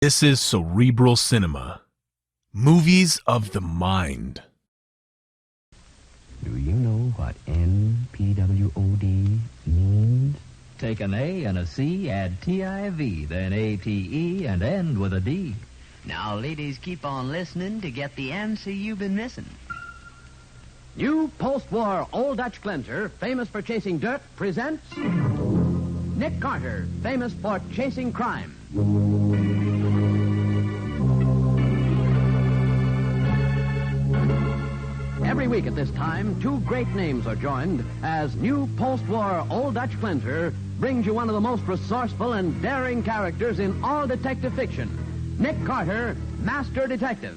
This is Cerebral Cinema. Movies of the mind. Do you know what NPWOD means? Take an A and a C, add TIV, then ATE, and end with a D. Now, ladies, keep on listening to get the answer you've been missing. New post-war Old Dutch cleanser, famous for chasing dirt, presents Nick Carter, famous for chasing crime. Every week at this time, two great names are joined as new post-war Old Dutch cleanser brings you one of the most resourceful and daring characters in all detective fiction, Nick Carter, Master Detective.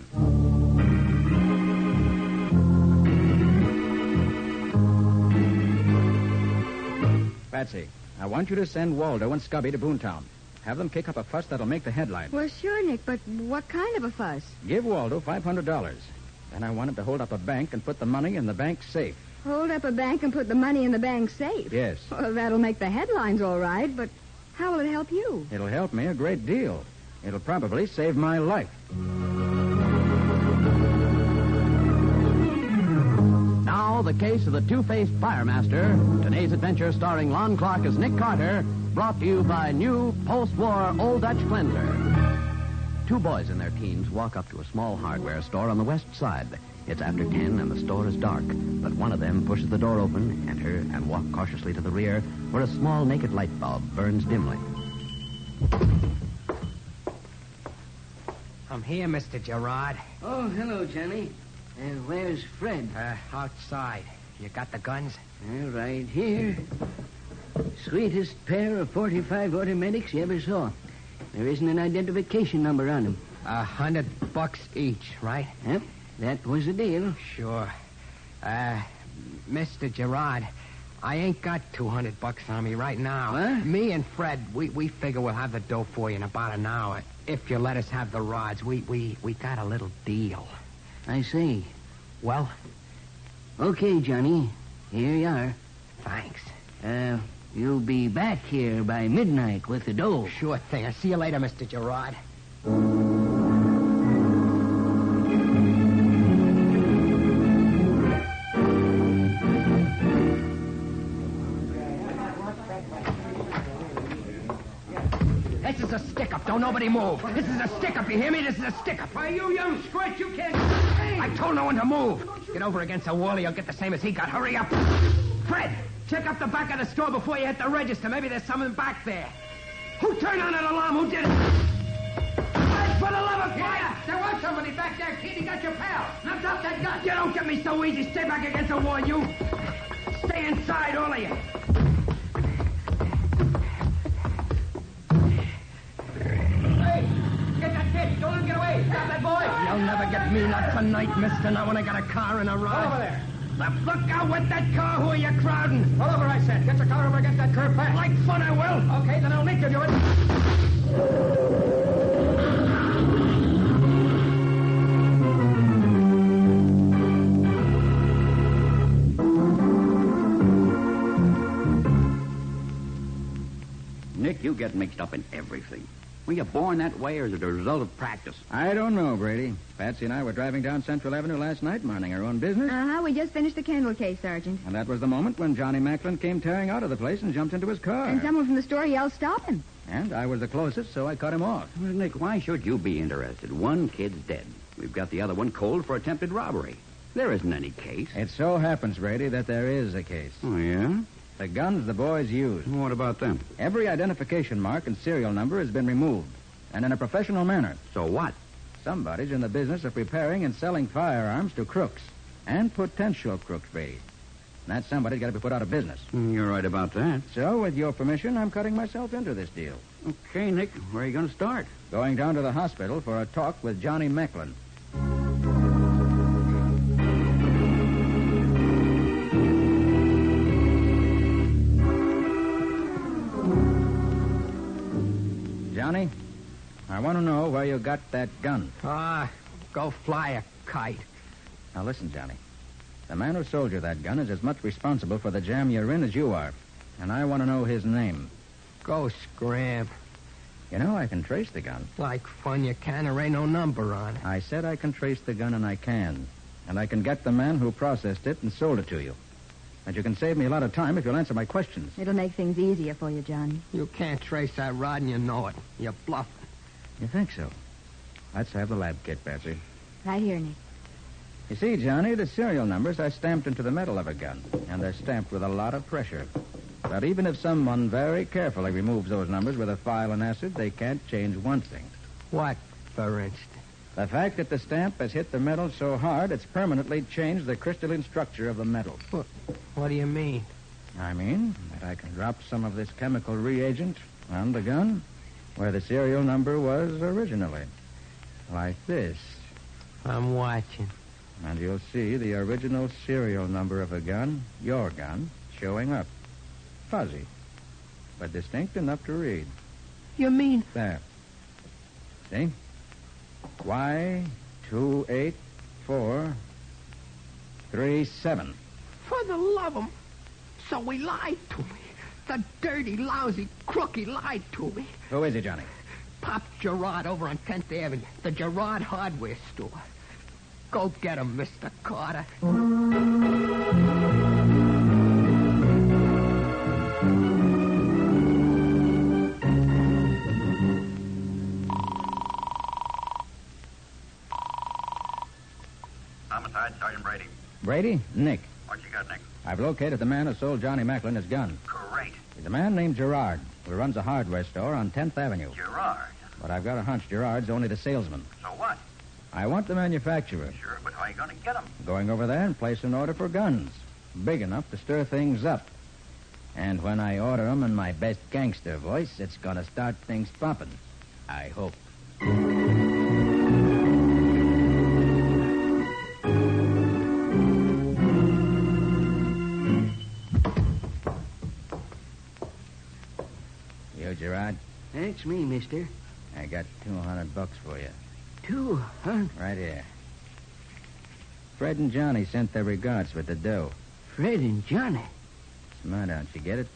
Patsy, I want you to send Waldo and Scubby to Boontown. Have them kick up a fuss that'll make the headline. Well, sure, Nick, but what kind of a fuss? Give Waldo $500. Then I want him to hold up a bank and put the money in the bank safe. Hold up a bank and put the money in the bank safe? Yes. Well, that'll make the headlines all right, but how will it help you? It'll help me a great deal. It'll probably save my life. Now, the case of the two-faced firemaster. Today's adventure starring Lon Clark as Nick Carter, brought to you by new post-war Old Dutch cleanser. Two boys in their teens walk up to a small hardware store on the west side. It's after 10 and the store is dark, but one of them pushes the door open, enter, and walk cautiously to the rear where a small naked light bulb burns dimly. I'm here, Mr. Gerard. Oh, hello, Johnny. Where's Fred? Outside. You got the guns? Right here. Sweetest pair of .45 automatics you ever saw. There isn't an identification number on them. $100 each, right? Yep, that was the deal. Sure. Mr. Gerard, I ain't got $200 on me right now. What? Me and Fred, we figure we'll have the dough for you in about an hour. If you let us have the rods, we got a little deal. I see. Well? Okay, Johnny. Here you are. Thanks. You'll be back here by midnight with the dough. Sure thing. I'll see you later, Mr. Gerard. This is a stick-up. Don't nobody move. This is a stick-up. You hear me? This is a stick-up. Why, you young squirt, you can't... I told no one to move. Get over against the wall or you'll get the same as he got. Hurry up. Fred, check up the back of the store before you hit the register. Maybe there's something back there. Who turned on that alarm? Who did it? Fred, for the love of fire! Yeah, there was somebody back there, kid. He got your pal. Now drop that gun. You don't get me so easy. Stay back against the wall, you. Stay inside, all of you. Hey, get that kid. Don't let him get away. Stop that boy. You'll never get me, not tonight, mister. Not when I got a car and a rod. Over there. Now, look out with that car. Who are you crowding? Pull over, I said. Get your car over against that curb fast. Like fun, I will. Okay, then I'll make you do it. Nick, you get mixed up in everything. Were you born that way, or is it a result of practice? I don't know, Brady. Patsy and I were driving down Central Avenue last night, minding our own business. We just finished the Kendall case, Sergeant. And that was the moment when Johnny Macklin came tearing out of the place and jumped into his car. And someone from the store yelled, "Stop him." And I was the closest, so I cut him off. Well, Nick, why should you be interested? One kid's dead. We've got the other one cold for attempted robbery. There isn't any case. It so happens, Brady, that there is a case. Oh, yeah? The guns the boys used. What about them? Every identification mark and serial number has been removed, and in a professional manner. So what? Somebody's in the business of preparing and selling firearms to crooks, and potential crooks, Brady. And that somebody's got to be put out of business. You're right about that. So, with your permission, I'm cutting myself into this deal. Okay, Nick, where are you going to start? Going down to the hospital for a talk with Johnny Macklin. Johnny, I want to know where you got that gun. Go fly a kite. Now listen, Johnny. The man who sold you that gun is as much responsible for the jam you're in as you are. And I want to know his name. Go scram. You know, I can trace the gun. Like fun you can, there ain't no number on it. I said I can trace the gun, and I can. And I can get the man who processed it and sold it to you. And you can save me a lot of time if you'll answer my questions. It'll make things easier for you, Johnny. You can't trace that rod and you know it. You're bluffing. You think so? Let's have the lab kit, Patsy. Right here, Nick. You see, Johnny, the serial numbers are stamped into the metal of a gun, and they're stamped with a lot of pressure. But even if someone very carefully removes those numbers with a file and acid, they can't change one thing. What, for instance? The fact that the stamp has hit the metal so hard, it's permanently changed the crystalline structure of the metal. What do you mean? I mean that I can drop some of this chemical reagent on the gun where the serial number was originally. Like this. I'm watching. And you'll see the original serial number of a gun, your gun, showing up. Fuzzy, but distinct enough to read. You mean? There. See? Y28437. For the love of 'em. So he lied to me. The dirty, lousy crook, he lied to me. Who is he, Johnny? Pop Gerard over on 10th Avenue. The Gerard hardware store. Go get him, Mr. Carter. Homicide, Sergeant Brady. Brady? Nick. What you got, Nick? I've located the man who sold Johnny Macklin his gun. Great. He's a man named Gerard, who runs a hardware store on 10th Avenue. Gerard. But I've got a hunch Gerard's only the salesman. So what? I want the manufacturer. Sure, but how are you going to get him? Going over there and place an order for guns. Big enough to stir things up. And when I order 'em in my best gangster voice, it's going to start things popping. I hope. You, Gerard? That's me, mister. I got $200 for you. 200? Right here. Fred and Johnny sent their regards with the dough. Fred and Johnny? Smart, don't you get it?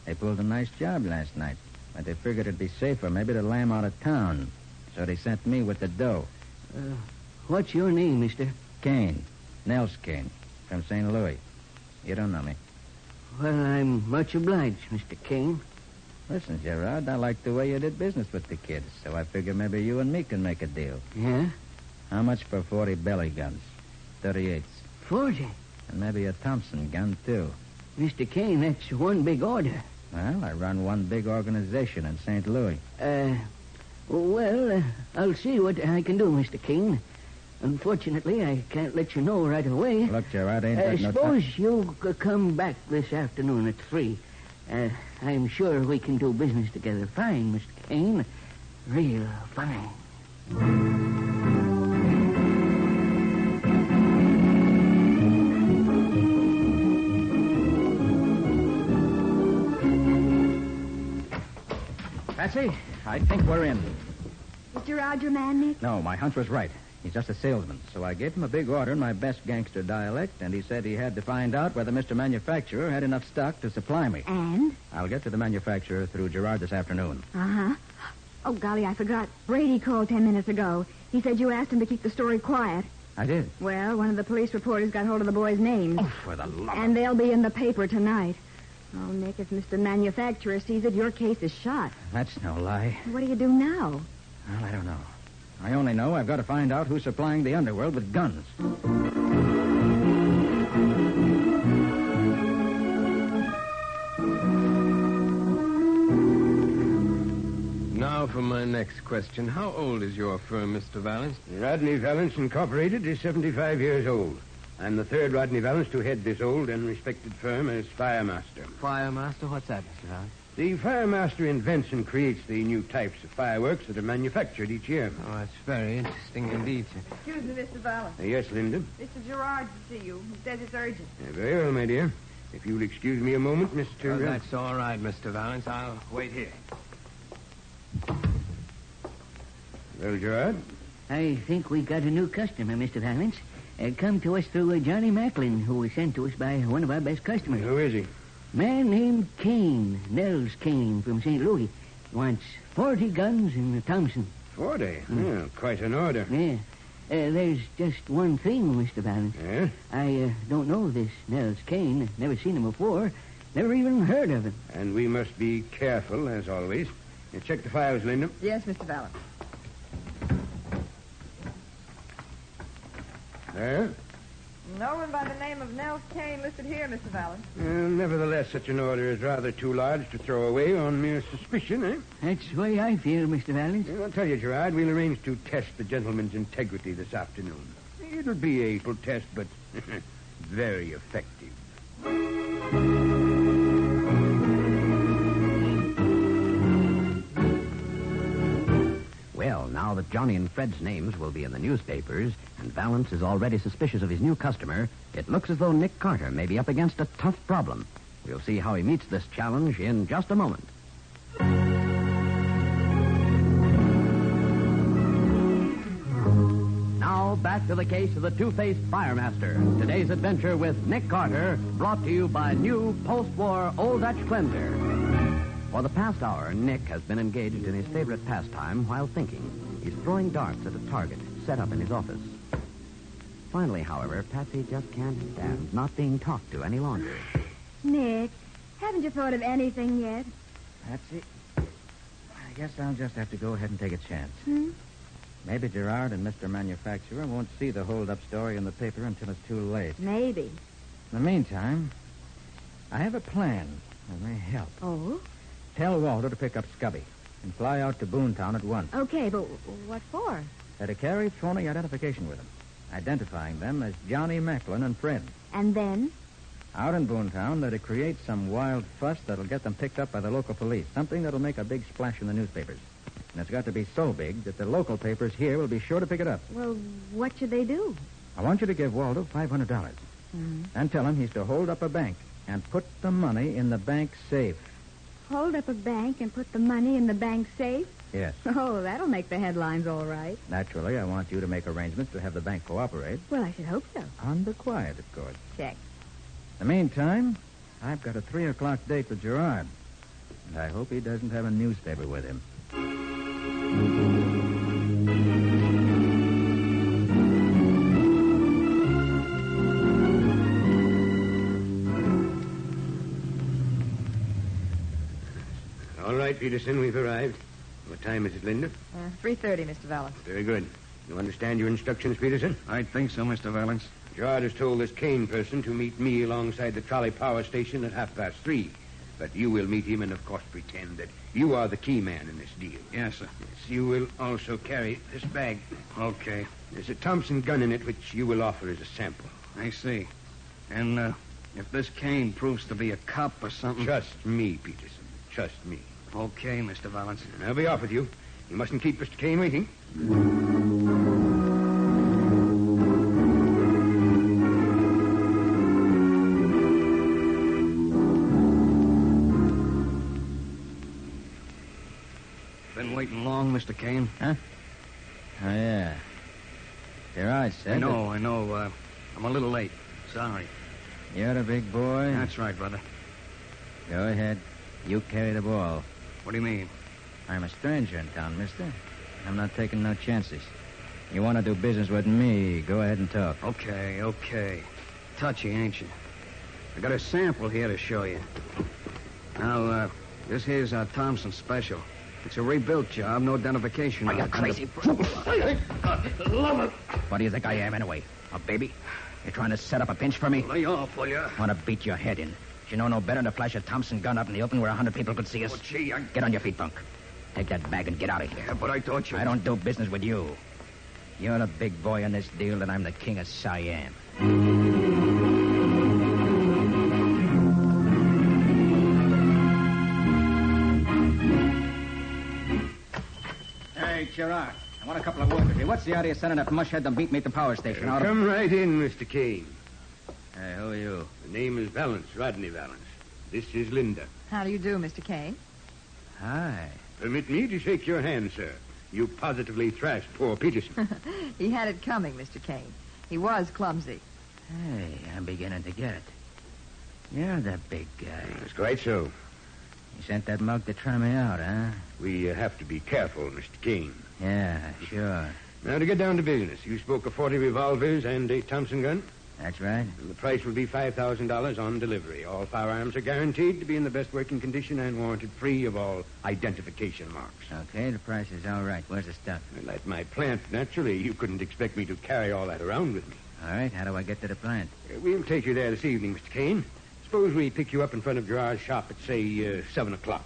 They pulled a nice job last night, but they figured it'd be safer maybe to lay 'em out of town. So they sent me with the dough. What's your name, mister? Kane. Nels Kane. From St. Louis. You don't know me. Well, I'm much obliged, Mr. Kane. Listen, Gerard, I like the way you did business with the kids, so I figure maybe you and me can make a deal. Yeah? How much for 40 belly guns? 38s. 40? And maybe a Thompson gun, too. Mr. Kane, that's one big order. Well, I run one big organization in St. Louis. I'll see what I can do, Mr. Kane. Unfortunately, I can't let you know right away. Look, Gerard, ain't got no time. Suppose you come back this afternoon at 3. I'm sure we can do business together fine, Mr. Kane. Real fine. Patsy, I think we're in. Is Gerard your man, Nick? No, my hunch was right. He's just a salesman. So I gave him a big order in my best gangster dialect, and he said he had to find out whether Mr. Manufacturer had enough stock to supply me. And? I'll get to the manufacturer through Gerard this afternoon. Uh-huh. Oh, golly, I forgot. Brady called 10 minutes ago. He said you asked him to keep the story quiet. I did? Well, one of the police reporters got hold of the boys' names. Oh, for the love And they'll be in the paper tonight. Oh, Nick, if Mr. Manufacturer sees it, your case is shot. That's no lie. What do you do now? Well, I don't know. I only know I've got to find out who's supplying the underworld with guns. Now for my next question. How old is your firm, Mr. Valance? Rodney Valance Incorporated is 75 years old. I'm the third Rodney Valance to head this old and respected firm as Firemaster. Firemaster? What's that, Mr. Valance? The Firemaster invents and creates the new types of fireworks that are manufactured each year. Oh, that's very interesting indeed, sir. Excuse me, Mr. Valance. Yes, Linda? Mr. Gerard to see you. He says it's urgent. Very well, my dear. If you'll excuse me a moment, Mr. Oh, that's all right, Mr. Valance. I'll wait here. Well, Gerard? I think we got a new customer, Mr. Valance. Come to us through Johnny Macklin, who was sent to us by one of our best customers. Who is he? Man named Kane, Nels Kane from St. Louis. Wants 40 guns and a Thompson. 40? Yeah, quite an order. Yeah. There's just one thing, Mr. Valance. Yeah? I don't know this Nels Kane. Never seen him before. Never even heard of him. And we must be careful, as always. You check the files, Linda. Yes, Mr. Valance. There? No one by the name of Nels Kane listed here, Mr. Valance. Nevertheless, such an order is rather too large to throw away on mere suspicion, eh? That's the way I feel, Mr. Valance. I'll tell you, Gerard, we'll arrange to test the gentleman's integrity this afternoon. It'll be a protest, but very effective. Well, now that Johnny and Fred's names will be in the newspapers, and Valance is already suspicious of his new customer, it looks as though Nick Carter may be up against a tough problem. We'll see how he meets this challenge in just a moment. Now, back to the case of the two-faced firemaster. Today's adventure with Nick Carter, brought to you by new post-war Old Dutch cleanser. For the past hour, Nick has been engaged in his favorite pastime while thinking. He's throwing darts at a target set up in his office. Finally, however, Patsy just can't stand not being talked to any longer. Nick, haven't you thought of anything yet? Patsy, I guess I'll just have to go ahead and take a chance. Hmm? Maybe Gerard and Mr. Manufacturer won't see the hold-up story in the paper until it's too late. Maybe. In the meantime, I have a plan that may help. Oh? Tell Walter to pick up Scubby and fly out to Boontown at once. Okay, but what for? To carry phony identification with him, identifying them as Johnny Macklin and Fred. And then? Out in Boontown, they're to create some wild fuss that'll get them picked up by the local police. Something that'll make a big splash in the newspapers. And it's got to be so big that the local papers here will be sure to pick it up. Well, what should they do? I want you to give Waldo $500. Mm-hmm. And tell him he's to hold up a bank and put the money in the bank safe. Hold up a bank and put the money in the bank safe? Yes. Oh, that'll make the headlines all right. Naturally, I want you to make arrangements to have the bank cooperate. Well, I should hope so. On the quiet, of course. Check. In the meantime, I've got a 3 o'clock date with Gerard. And I hope he doesn't have a newspaper with him. All right, Peterson, we've arrived. What time is it, Linda? 3:30, Mr. Valance. Very good. You understand your instructions, Peterson? I think so, Mr. Valance. Gerard has told this Kane person to meet me alongside the trolley power station at 3:30. But you will meet him and, of course, pretend that you are the key man in this deal. Yes, sir. Yes, you will also carry this bag. Okay. There's a Thompson gun in it, which you will offer as a sample. I see. And, if this Kane proves to be a cop or something... Trust me, Peterson. Trust me. Okay, Mr. Valance. And I'll be off with you. You mustn't keep Mr. Kane waiting. Been waiting long, Mr. Kane? Huh? Oh, yeah. Gerard said... I know. I'm a little late. Sorry. You're the big boy? That's right, brother. Go ahead. You carry the ball. What do you mean? I'm a stranger in town, mister. I'm not taking no chances. You want to do business with me, go ahead and talk. Okay. Touchy, ain't you? I got a sample here to show you. Now, this here's our Thompson special. It's a rebuilt job, no identification. Are you crazy? What do you think I am, anyway? A baby? You're trying to set up a pinch for me? Lay off, will you? Want to beat your head in. You know no better than to flash a Thompson gun up in the open where 100 people could see us? Oh, gee, Get on your feet, Bunk. Take that bag and get out of here. Yeah, but I thought you... I don't do business with you. You're the big boy in this deal, and I'm the king of Siam. Hey, Gerard, I want a couple of words with you. What's the idea of sending that mushhead to meet me at the power station? Come right in, Mr. Kane. Hey, who are you? The name is Valance, Rodney Valance. This is Linda. How do you do, Mr. Kane? Hi. Permit me to shake your hand, sir. You positively thrashed poor Peterson. He had it coming, Mr. Kane. He was clumsy. Hey, I'm beginning to get it. You're the big guy. That's quite so. You sent that mug to try me out, huh? We have to be careful, Mr. Kane. Yeah, sure. Now, to get down to business, you spoke of 40 revolvers and a Thompson gun. That's right. And the price will be $5,000 on delivery. All firearms are guaranteed to be in the best working condition and warranted free of all identification marks. Okay, the price is all right. Where's the stuff? Well, at my plant, naturally, you couldn't expect me to carry all that around with me. All right, how do I get to the plant? We'll take you there this evening, Mr. Kane. Suppose we pick you up in front of Gerard's shop at, say, 7 o'clock.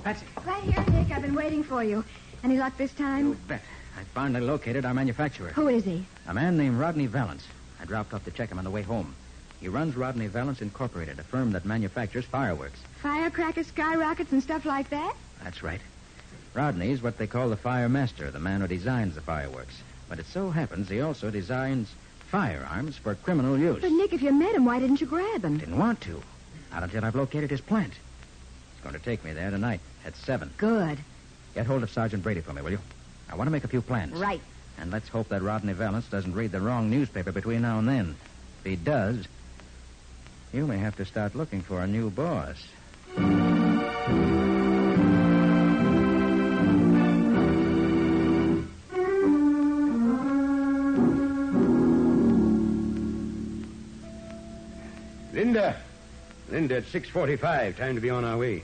Patsy. Right here, Nick. I've been waiting for you. Any luck this time? You bet. I finally located our manufacturer. Who is he? A man named Rodney Valance. I dropped off to check him on the way home. He runs Rodney Valance Incorporated, a firm that manufactures fireworks. Firecrackers, skyrockets, and stuff like that? That's right. Rodney's what they call the fire master, the man who designs the fireworks. But it so happens he also designs firearms for criminal use. But, Nick, if you met him, why didn't you grab him? Didn't want to. Not until I've located his plant. It's going to take me there tonight at 7. Good. Get hold of Sergeant Brady for me, will you? I want to make a few plans. Right. And let's hope that Rodney Valance doesn't read the wrong newspaper between now and then. If he does, you may have to start looking for a new boss. Linda, it's 6:45. Time to be on our way.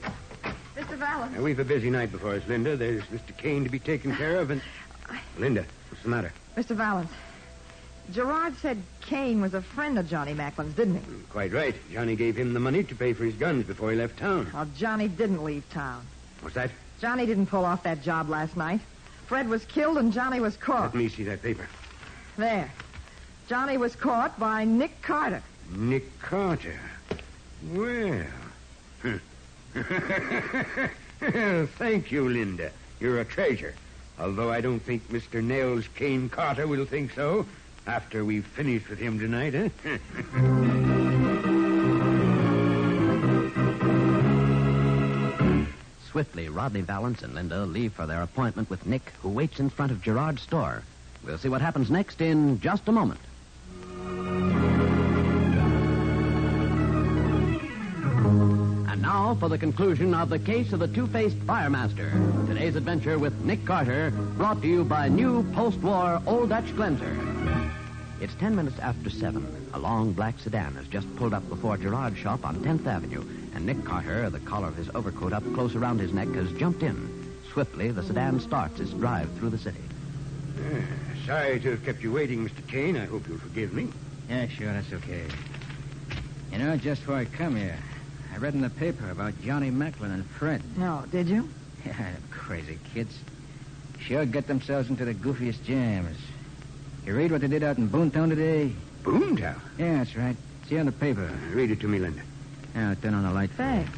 Mr. Valance. Now, we've a busy night before us, Linda. There's Mr. Kane to be taken care of, and... Linda, what's the matter? Mr. Valance. Gerard said Kane was a friend of Johnny Macklin's, didn't he? Quite right. Johnny gave him the money to pay for his guns before he left town. Well, Johnny didn't leave town. What's that? Johnny didn't pull off that job last night. Fred was killed and Johnny was caught. Let me see that paper. There. Johnny was caught by Nick Carter. Nick Carter. Well. Thank you, Linda. You're a treasure. Although I don't think Mr. Nels Kane Carter will think so after we've finished with him tonight, eh? Swiftly, Rodney Valance and Linda leave for their appointment with Nick, who waits in front of Gerard's store. We'll see what happens next in just a moment. And now for the conclusion of the case of the two-faced firemaster. Today's adventure with Nick Carter, brought to you by new post-war Old Dutch Cleanser. It's 10 minutes after 7. A long black sedan has just pulled up before Gerard's shop on 10th Avenue, and Nick Carter, the collar of his overcoat up close around his neck, has jumped in. Swiftly, the sedan starts its drive through the city. Sorry to have kept you waiting, Mr. Kane. I hope you'll forgive me. Yeah, sure, that's okay. You know, just before I come here, I read in the paper about Johnny Macklin and Fred. No, did you? Yeah, crazy kids. Sure get themselves into the goofiest jams. You read what they did out in Boontown today? Boontown? Yeah, that's right. See on the paper. Read it to me, Linda. Now, turn on the light. Thanks.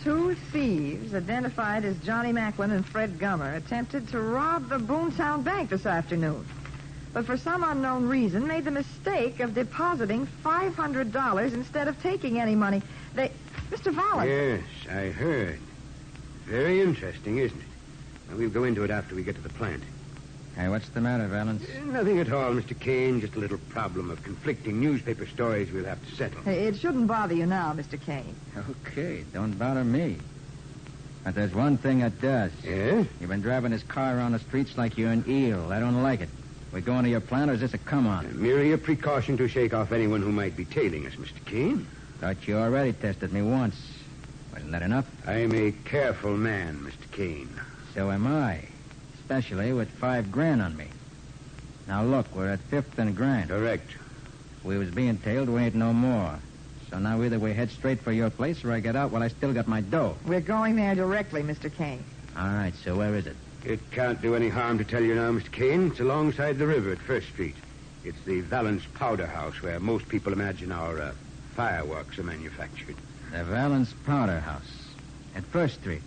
2 thieves identified as Johnny Macklin and Fred Gummer attempted to rob the Boontown Bank this afternoon. But for some unknown reason, made the mistake of depositing $500 instead of taking any money. Mr. Valance. Yes, I heard. Very interesting, isn't it? Well, we'll go into it after we get to the plant. Hey, what's the matter, Valance? Nothing at all, Mr. Kane. Just a little problem of conflicting newspaper stories we'll have to settle. It shouldn't bother you now, Mr. Kane. Okay, don't bother me. But there's one thing that does. Yeah? You've been driving this car around the streets like you're an eel. I don't like it. We going to your plant, or is this a come-on? Merely a precaution to shake off anyone who might be tailing us, Mr. Kane. Thought you already tested me once. Wasn't that enough? I'm a careful man, Mr. Kane. So am I. Especially with $5,000 on me. Now, look, we're at 5th and Grand. Correct. We was being tailed, we ain't no more. So now either we head straight for your place or I get out while I still got my dough. We're going there directly, Mr. Kane. All right, so where is it? It can't do any harm to tell you now, Mr. Kane. It's alongside the river at First Street. It's the Valance Powder House where most people imagine our fireworks are manufactured. The Valance Powder House at First Street,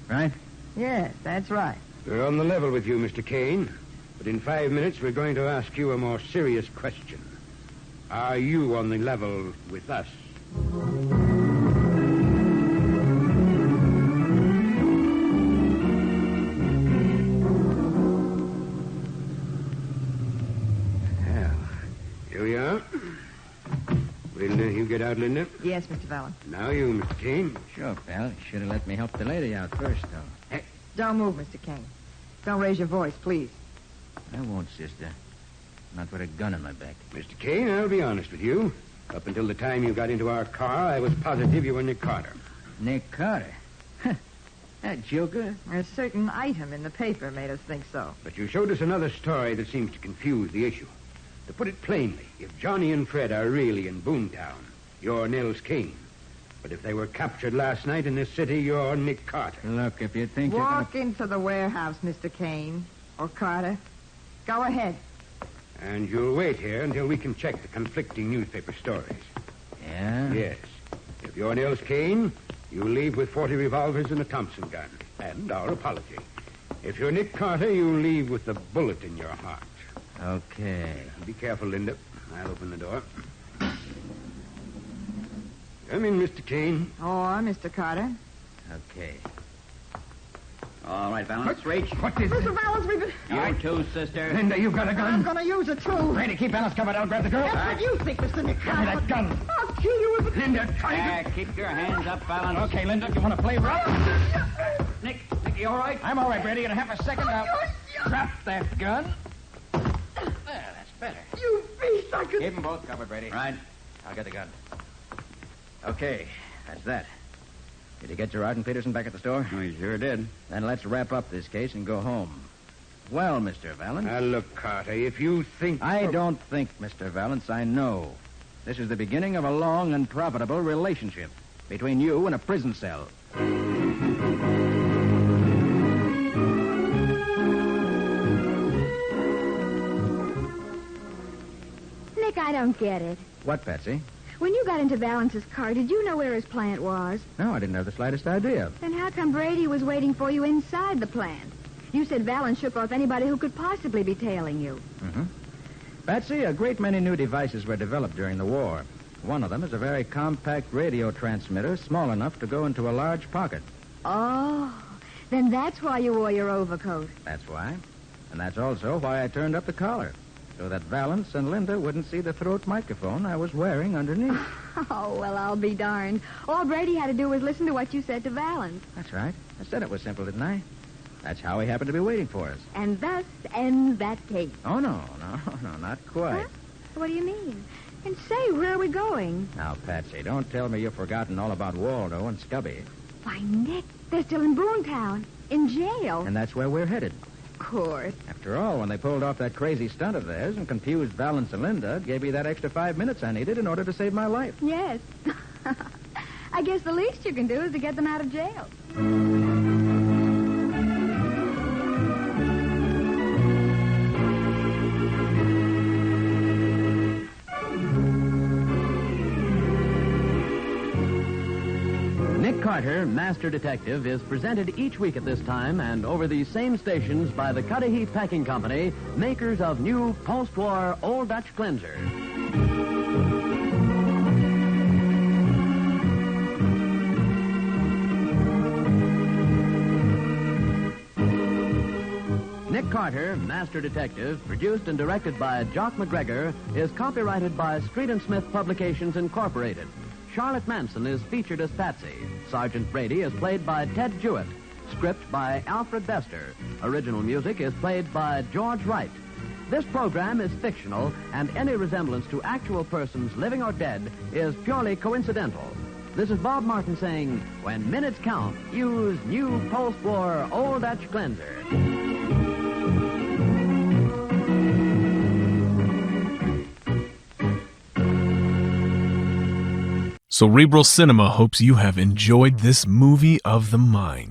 right? Yes, that's right. We're on the level with you, Mr. Kane. But in 5 minutes, we're going to ask you a more serious question. Are you on the level with us? we are. Will you get out, Linda? Yes, Mr. Vallon. Now you, Mr. Kane. Sure, pal. Should have let me help the lady out first, though. Don't move, Mr. Kane. Don't raise your voice, please. I won't, sister. Not with a gun in my back. Mr. Kane, I'll be honest with you. Up until the time you got into our car, I was positive you were Nick Carter. Nick Carter? That joker? A certain item in the paper made us think so. But you showed us another story that seems to confuse the issue. To put it plainly, if Johnny and Fred are really in Boontown, you're Nels Kane. But if they were captured last night in this city, you're Nick Carter. Look, if you think Walk into the warehouse, Mr. Kane. Or Carter. Go ahead. And you'll wait here until we can check the conflicting newspaper stories. Yeah? Yes. If you're Nels Kane, you'll leave with 40 revolvers and a Thompson gun. And our apology. If you're Nick Carter, you'll leave with a bullet in your heart. Okay. Be careful, Linda. I'll open the door. Come in, Mr. Kane. Or Mr. Carter. Okay. All right, Valance, reach. What is Mr. Valance, we've been... You too, sister. Linda, you've got a gun. I'm going to use it, too. Ready, keep Valance covered. I'll grab the girl. That's what you think, Mr. Nick Give me Carter. that gun. I'll kill you with it. Linda, try to... Keep your hands up, Valance. Okay, Linda, you want to play rough? Nick, you all right? I'm all right, Brady. In a half a second, I'll drop that gun. There, that's better. You beast, I could... Keep them both covered, Brady. Right. I'll get the gun. Okay, that's that. Did you get Gerard and Peterson back at the store? We sure did. Then let's wrap up this case and go home. Well, Mr. Valance. Now, look, Carter, if you think... I don't think, Mr. Valance. I know. This is the beginning of a long and profitable relationship between you and a prison cell. Nick, I don't get it. What, Patsy? When you got into Valance's car, did you know where his plant was? No, I didn't have the slightest idea. Then how come Brady was waiting for you inside the plant? You said Valance shook off anybody who could possibly be tailing you. Mm-hmm. Patsy, a great many new devices were developed during the war. One of them is a very compact radio transmitter, small enough to go into a large pocket. Oh, then that's why you wore your overcoat. That's why. And that's also why I turned up the collar, so that Valance and Linda wouldn't see the throat microphone I was wearing underneath. Oh, well, I'll be darned. All Brady had to do was listen to what you said to Valance. That's right. I said it was simple, didn't I? That's how he happened to be waiting for us. And thus ends that case. Oh, no, not quite. Huh? What do you mean? And say, where are we going? Now, Patsy, don't tell me you've forgotten all about Waldo and Scubby. Why, Nick, they're still in Boontown, in jail. And that's where we're headed. Of course. After all, when they pulled off that crazy stunt of theirs and confused Valance and Linda, it gave me that extra 5 minutes I needed in order to save my life. Yes. I guess the least you can do is to get them out of jail. Nick Carter, Master Detective, is presented each week at this time and over these same stations by the Cudahy Packing Company, makers of new post-war Old Dutch Cleanser. Nick Carter, Master Detective, produced and directed by Jock McGregor, is copyrighted by Street and Smith Publications, Incorporated. Charlotte Manson is featured as Patsy. Sergeant Brady is played by Ted Jewett. Script by Alfred Bester. Original music is played by George Wright. This program is fictional, and any resemblance to actual persons, living or dead, is purely coincidental. This is Bob Martin saying, when minutes count, use new post-war Old Dutch Cleanser. Cerebral Cinema hopes you have enjoyed this movie of the mind.